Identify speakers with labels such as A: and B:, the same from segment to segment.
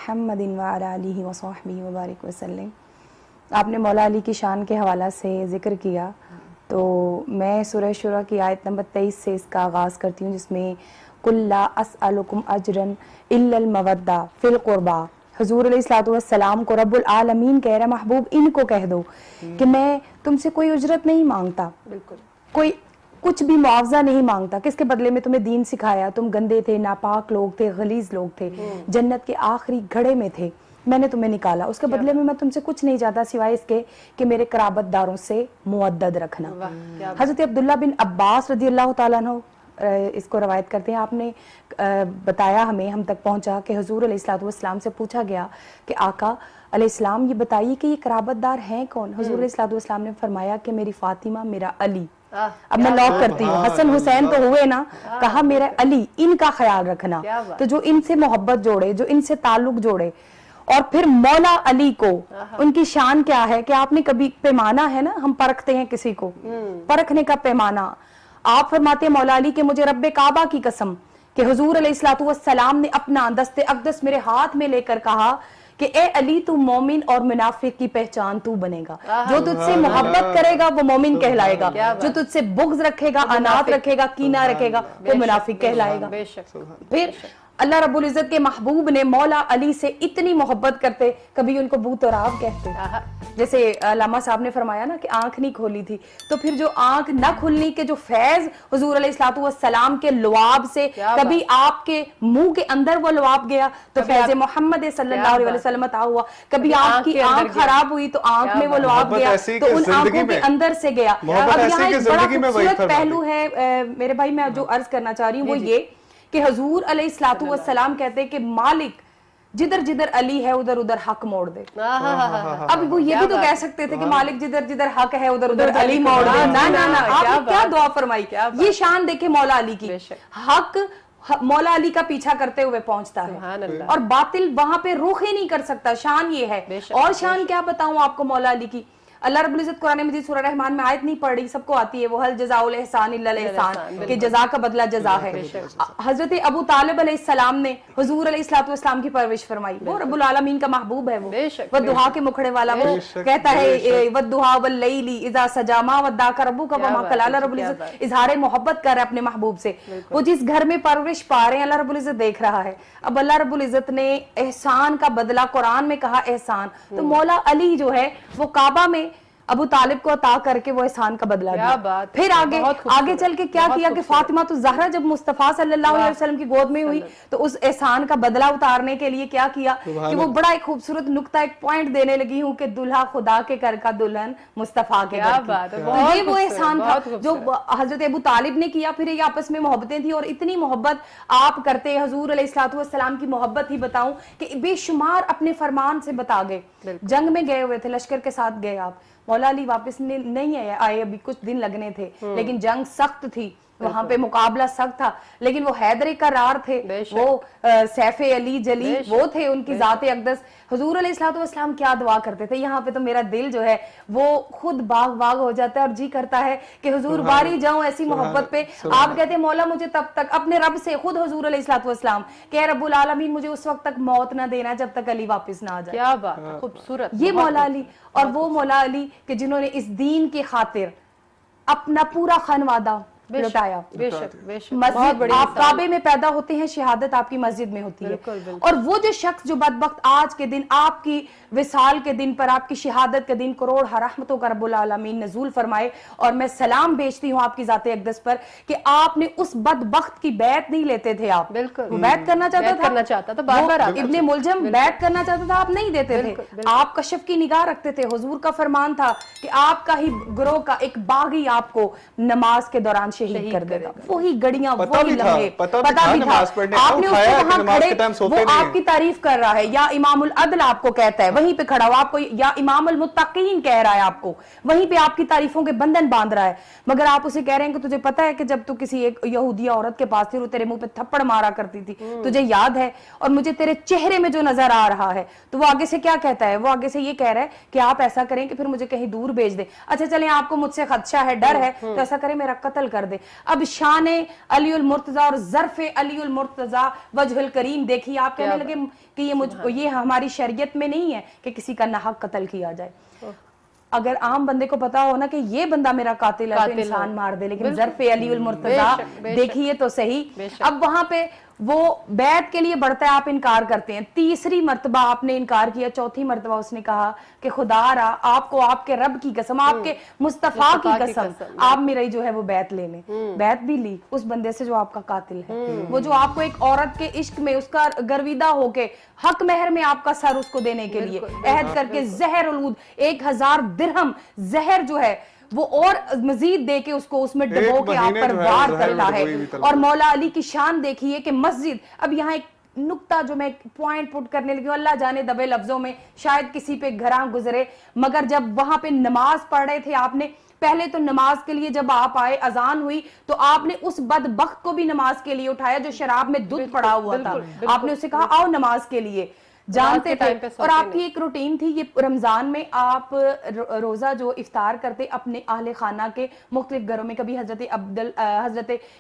A: محمد وعلی آلہ وصحبہ وبارک وسلم۔ آپ نے مولا علی کی شان کے حوالہ سے ذکر کیا، تو میں سورہ شورى کی آیت نمبر 23 سے اس کا آغاز کرتی ہوں، جس میں قُلْ لَا أَسْأَلُكُمْ أَجْرًا إِلَّا الْمَوَدَّةَ فِي الْقُرْبَى۔ حضور علیہ الصلوۃ والسلام کو رب العالمین کہہ رہا محبوب ان کو کہہ دو کہ میں تم سے کوئی اجرت نہیں مانگتا، کوئی کچھ بھی معاوضہ نہیں مانگتا۔ کس کے بدلے میں تمہیں دین سکھایا، تم گندے تھے، ناپاک لوگ تھے، غلیظ لوگ تھے، جنت کے آخری گھڑے میں تھے، میں نے تمہیں نکالا، اس کے بدلے میں تم سے کچھ نہیں چاہتا سوائے اس کے کہ میرے قرابت داروں سے مودد رکھنا۔ حضرت عبداللہ بن عباس رضی اللہ تعالیٰ عنہ اس کو روایت کرتے ہیں، آپ نے بتایا ہمیں، ہم تک پہنچا کہ حضور علیہ الصلوۃ والسلام سے پوچھا گیا کہ آقا علیہ السلام یہ بتائیے کہ یہ قرابت دار ہیں کون؟ حضور علیہ الصلوۃ والسلام نے فرمایا کہ میری فاطمہ، میرا علی۔ اب میں لاک کرتی ہوں، حسن حسین تو ہوئے نا، کہا میرا علی، ان کا خیال رکھنا۔ تو جو ان سے محبت جوڑے، جو ان سے تعلق جوڑے، اور پھر مولا علی کو ان کی شان کیا ہے کہ آپ نے کبھی پیمانہ ہے نا، ہم پرکھتے ہیں کسی کو، پرکھنے کا پیمانہ، آپ فرماتے ہیں مولا علی کہ مجھے رب کعبہ کی قسم کہ حضور علیہ الصلوۃ والسلام نے اپنا دست اقدس میرے ہاتھ میں لے کر کہا کہ اے علی تو مومن اور منافق کی پہچان تو بنے گا، جو تجھ سے محبت کرے گا وہ مومن کہلائے گا، جو تجھ سے بغض رکھے گا، انات رکھے گا، کینہ رکھے گا، وہ منافق کہلائے گا۔ پھر اللہ رب العزت کے محبوب نے مولا علی سے اتنی محبت کرتے، کبھی ان کو بو تراب کہتے، جیسے علامہ صاحب نے فرمایا نا کہ آنکھ نہیں کھولی تھی، تو پھر جو آنکھ نہ کھلنی کے جو فیض حضور علیہ الصلوۃ والسلام کے لعاب سے، کبھی آپ کے منہ کے اندر وہ لعاب گیا تو فیض محمد صلی اللہ علیہ وسلم عطا ہوا، کبھی آپ کی آنکھ خراب ہوئی تو آنکھ میں وہ لعاب گیا تو ان آنکھوں کے اندر سے گیا۔ اب یہاں ایک بڑا خوبصورت پہلو ہے میرے بھائی، میں جو عرض کرنا چاہ رہی ہوں وہ یہ کہ حضور علیہ الصلوۃ والسلام کہتے ہیں کہ مالک جدھر جدھر علی ہے ادھر ادھر حق موڑ دے۔ اب وہ یہ بھی تو کہہ سکتے تھے کہ مالک جدھر جدھر حق ہے ادھر ادھر علی موڑ دے، نا نا نا، آپ نے کیا دعا فرمائی۔ یہ شان دیکھیں مولا علی کی، حق مولا علی کا پیچھا کرتے ہوئے پہنچتا ہے اور باطل وہاں پہ رخ ہی نہیں کر سکتا۔ شان یہ ہے، اور شان کیا بتاؤں آپ کو مولا علی کی۔ اللہ رب العزت قرآن مجید سورہ رحمان میں آیت نہیں پڑھ رہی، سب کو آتی ہے، وہ حل جزاء الاحسان الا الاحسان، کہ جزا کا بدلہ جزا ہے۔ حضرت ابو طالب علیہ السلام نے حضور علیہ الصلوۃ والسلام کی پرورش فرمائی، وہ رب العالمین کا محبوب ہے، وہ والضحیٰ کے مکھڑے والا، وہ کہتا ہے والضحیٰ واللیل اذا سجا ما ودعک ربک وما قلی۔ اللہ رب العزت اظہار محبت کر رہا ہے اپنے محبوب سے، وہ جس گھر میں پرورش پا رہے ہیں اللہ رب العزت دیکھ رہا ہے۔ اب اللہ رب العزت نے احسان کا بدلہ قرآن میں کہا احسان، تو مولا علی جو ہے وہ کعبہ میں ابو طالب کو عطا کر کے وہ احسان کا بدلہ دیا۔ پھر آگے چل کے کیا کیا کہ فاطمہ تو زہرا جب مصطفیٰ صلی اللہ علیہ وسلم کی گود میں ہوئی تو اس احسان کا بدلہ اتارنے کے لیے کیا کیا کہ وہ بڑا ایک خوبصورت نقطہ، ایک پوائنٹ دینے لگی ہوں کہ دلہا خدا کے گھر کا دلہن مصطفیٰ کے گھر کی۔ تو یہ وہ احسان تھا جو حضرت ابو طالب نے کیا۔ پھر یہ آپس میں محبتیں تھیں، اور اتنی محبت آپ کرتے، حضور علیہ الصلوۃ والسلام کی محبت ہی بتاؤں کہ بے شمار اپنے فرمان سے بتا گئے۔ جنگ میں گئے ہوئے تھے، لشکر کے ساتھ گئے آپ، مولا علی واپس نہیں آئے، ابھی کچھ دن لگنے تھے، لیکن جنگ سخت تھی، وہاں پہ مقابلہ سخت تھا، لیکن وہ حیدر کرار تھے، وہ سیف علی جلی وہ تھے، ان کی ذات اقدس۔ حضور علیہ الصلوۃ والسلام کیا دعا کرتے تھے، یہاں پہ تو میرا دل جو ہے وہ خود باغ باغ ہو جاتا ہے اور جی کرتا ہے کہ حضور باری جاؤں ایسی محبت پہ۔ آپ کہتے ہیں مولا مجھے تب تک اپنے رب سے، خود حضور علیہ الصلوۃ والسلام کہ اے رب العالمین مجھے اس وقت تک موت نہ دینا جب تک علی واپس نہ آ جائے۔ کیا بات خوبصورت، یہ مولا علی، اور وہ مولا علی کہ جنہوں نے اس دین کی خاطر اپنا پورا خانوادہ لٹایا۔ مسجد، آپ کعبے میں پیدا ہوتے ہیں، شہادت آپ کی مسجد میں ہوتی ہے، اور وہ جو شخص جو بدبخت آج کے دن آپ کی وصال کے دن پر، آپ کی شہادت کے دن کروڑ رحمتوں کا رب العالمین نزول فرمائے، اور میں سلام بھیجتی ہوں آپ کی ذات اقدس پر کہ آپ نے اس بدبخت کی بیعت نہیں لیتے تھے۔ آپ وہ بیعت کرنا چاہتا تھا، بار ابن ملجم بیعت کرنا چاہتا تھا، آپ نہیں دیتے تھے، آپ کشف کی نگاہ رکھتے تھے۔ حضور کا فرمان تھا کہ آپ کا ہی گروہ کا ایک باغی آپ کو نماز کے دوران شہید کر دے گا۔ وہی گڑیاں، وہی لمحے، پتہ بھی تھا، آپ نے اس کو وہاں کھڑے، وہ آپ کی تعریف کر رہا ہے، یا امام العدل آپ کو کہتا ہے، وہیں پہ کھڑا ہوا آپ کو، یا امام المتقین کہہ رہا ہے آپ کو، وہیں پہ آپ کی تعریفوں کے بندھن باندھ رہا ہے، مگر آپ اسے کہہ رہے ہیں کہ تجھے پتہ ہے کہ جب تو کسی ایک یہودیہ عورت کے پاس تھی، وہ تیرے منہ پہ تھپڑ مارا کرتی تھی، تجھے یاد ہے، اور مجھے تیرے چہرے میں جو نظر آ رہا ہے، تو وہ آگے سے کیا کہتا ہے، وہ آگے سے یہ کہہ رہا ہے کہ آپ ایسا کریں کہ پھر مجھے کہیں دور بھیج دیں، اچھا چلیں آپ کو مجھ سے خدشہ ہے، ڈر ہے، تو ایسا کریں میرا قتل کر کر دے. اب شان علی المرتضیٰ اور ظرف علی المرتضیٰ وجہ الکریم دیکھیے, آپ کہنے لگے کہ یہ ہماری شریعت میں نہیں ہے کہ کسی کا ناحق قتل کیا جائے. اگر عام بندے کو پتا ہو نا کہ یہ بندہ میرا قاتل ہے تو انسان مار دے, لیکن ظرف علی المرتضیٰ دیکھیے تو صحیح. اب وہاں پہ وہ بیعت کے لیے بڑھتا ہے, آپ انکار کرتے ہیں, تیسری مرتبہ آپ نے انکار کیا, چوتھی مرتبہ اس نے کہا کہ خدا را آپ کو آپ کے رب کی قسم, آپ کے مصطفیٰ کی قسم, آپ میری جو ہے وہ بیعت لے لیں. بیعت بھی لی اس بندے سے جو آپ کا قاتل ہے, وہ جو آپ کو ایک عورت کے عشق میں اس کا گرویدہ ہو کے حق مہر میں آپ کا سر اس کو دینے کے لیے عہد کر کے زہر الود 1000 درہم زہر جو ہے وہ اور مزید دے کے اس کو اس میں ڈبو کے آپ پر وار کرتا ہے. اور مولا علی کی شان دیکھیے کہ مسجد, اب یہاں ایک نقطہ جو میں پوائنٹ پٹ کرنے لگی ہوں, اللہ جانے دبے لفظوں میں شاید کسی پہ گھراں گزرے, مگر جب وہاں پہ نماز پڑھ رہے تھے آپ نے, پہلے تو نماز کے لیے جب آپ آئے اذان ہوئی تو آپ نے اس بدبخت کو بھی نماز کے لیے اٹھایا جو شراب میں دودھ پڑا ہوا تھا, آپ نے اسے کہا آؤ نماز کے لیے, جانتے تھے. اور آپ کی ایک روٹین تھی, یہ رمضان میں آپ روزہ جو افطار کرتے اپنے اہل خانہ کے مختلف گھروں میں, کبھی حضرت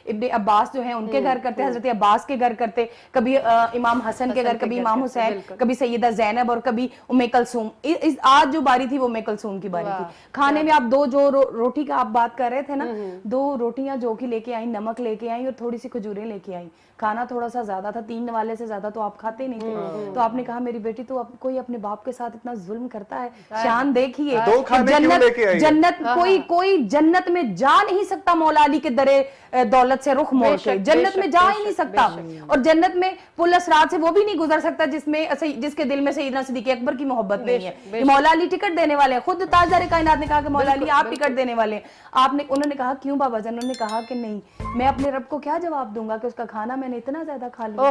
A: ابن عباس جو ہیں ان کے گھر کرتے, حضرت عباس کے گھر کرتے, کبھی امام حسن کے گھر, کبھی امام حسین, کبھی سیدہ زینب اور کبھی ام کلثوم. آج جو باری تھی وہ ام کلثوم کی باری تھی. کھانے میں آپ دو جو روٹی کا آپ بات کر رہے تھے نا, 2 روٹیاں جو کہ لے کے آئیں, نمک لے کے آئیں اور تھوڑی سی کھجوریں لے کے آئیں. کھانا تھوڑا سا زیادہ تھا, 3 نوالے سے زیادہ تو آپ کھاتے نہیں تھے. تو آپ نے کہا میری بیٹی تو کوئی اپنے باپ کے ساتھ اتنا ظلم کرتا ہے, شان دیکھیے, جنت کوئی جنت میں جا نہیں سکتا مولا علی کے درے دولت سے رخ موڑ کے, جنت میں جا ہی نہیں سکتا. اور جنت میں پل اسرات سے وہ بھی نہیں گزر سکتا جس کے دل میں سیدنا صدیق اکبر کی محبت نہیں ہے. مولا علی ٹکٹ دینے والے ہیں, خود تاجدار کائنات نے کہا کہ مولا علی آپ ٹکٹ دینے والے ہیں. انہوں نے کہا کیوں بابا جان, انہوں نے کہا کہ نہیں, میں اپنے رب کو کیا جواب دوں گا کہ اس کا کھانا میں نے اتنا زیادہ کھا لیا.